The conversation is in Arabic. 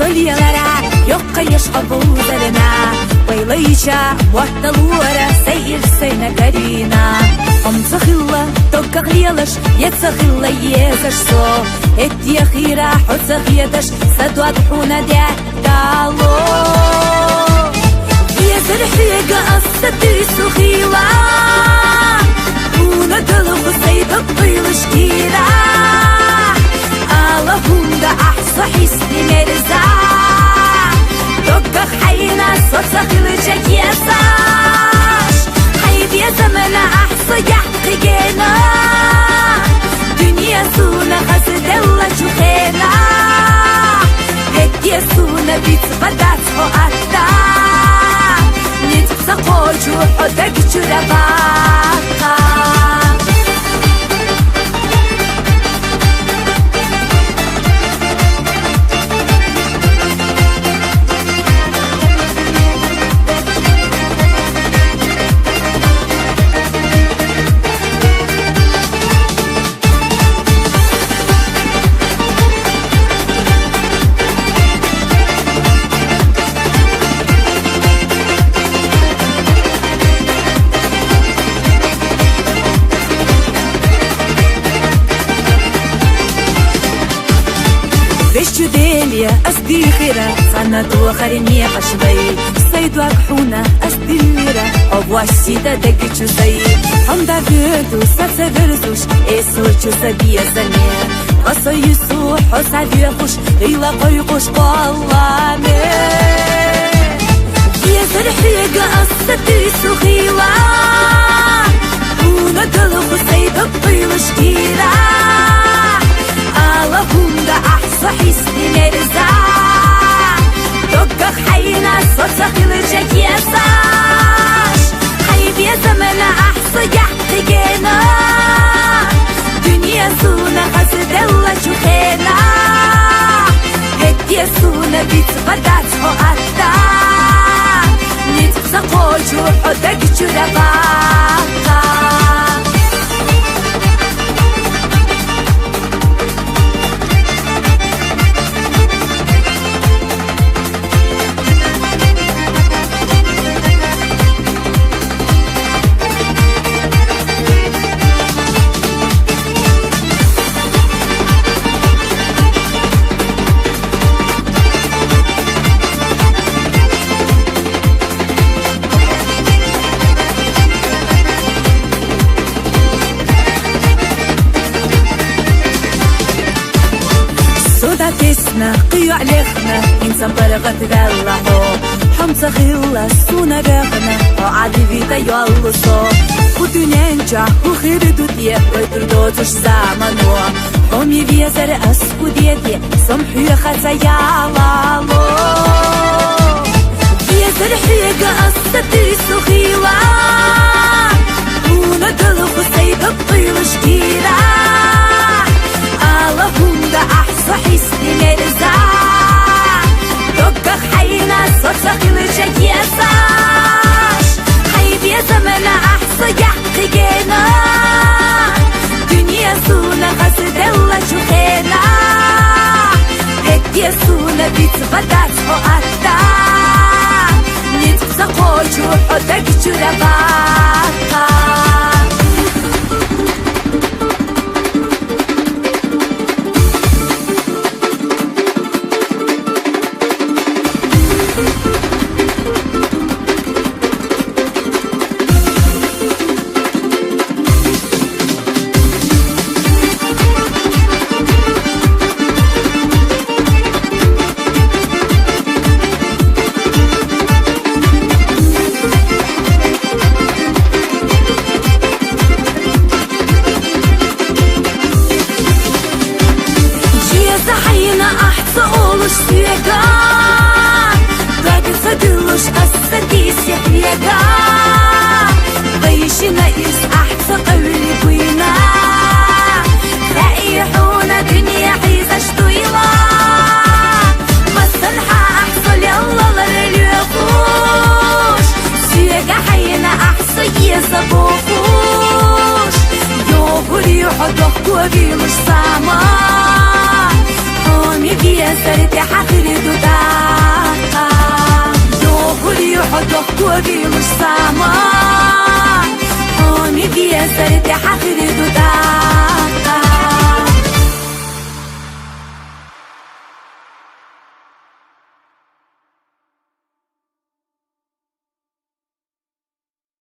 Solyalara yok yaşa bullarına Baylayışa muhtalura seyir seyna karina Amsахила только грелаш يتسخила يزشсо Эти خيرا حسخ يدش سدوات حونا دع دالو يزر حيقا أصدي سخيلا حونا دلو سيدك طيلش كيرا على هوندا أحصى حسني مرزا دقق حينا صرصخيل جاكيساش حيب يا زمن أحصى يحقينا دنيا سونا غزدلا جوخينا هدي سونا بيت بدات فؤاتا نتبسا قوجو حدك جرباتا أسدي خيرا صنعتو خريني قشبي صيدو أكحونا أسدي الليرا أبواشي دا دقيتشو زي حمدا بيدو ساتسا برزوش إيسوشو سبيا زنيا قصو يسوح وسعد يخوش غيلا قيقوش قوامي يا زرحيقا أصدي سخيلا هونا دلوخو سيدو بطيلش كيرا على هوندا أحصى حسني مرزا دقق حينا صرصخيل جاكيساش حيب يا زمن أحصى يحقينا دنيا سونا غزدلا جوخينا هدي سونا بيت بدات فؤاتا نتبسا قوجو حدك جرباتا تسنا قيو عليخنا إنسان برغت دلحو حمزة خيلا سونا رغنا وعادي فيتا يولصو ودنينجا وخير دودية ويتردوتش زامنو حومي فيزر أسكو ديدي سمحو يخزا يالالو فيزر حيقا أصدي سخيلا هونا دلوخو سيدك طيلش كيرا على هوندا أحصى حسني مرزا دقق حينا صرصخيل جاكيساش حيب يا زمن أحصى يحقينا دنيا سونا غزدلا جوخينا هدي سونا بيت بدات فؤاتا نتبسا قوجو حدك جرباتا بيشنا إس أحسن قولي بينا رأيحونا دنيا حيزة شطويلة مصنحة أحسن يلا لليوخوش سيقا حينا أحسن يزبوخوش يوغري حدوخ قوبي مش ساما حومي بيا سرت حخري دودا دوغري حدوك وبي مش ساما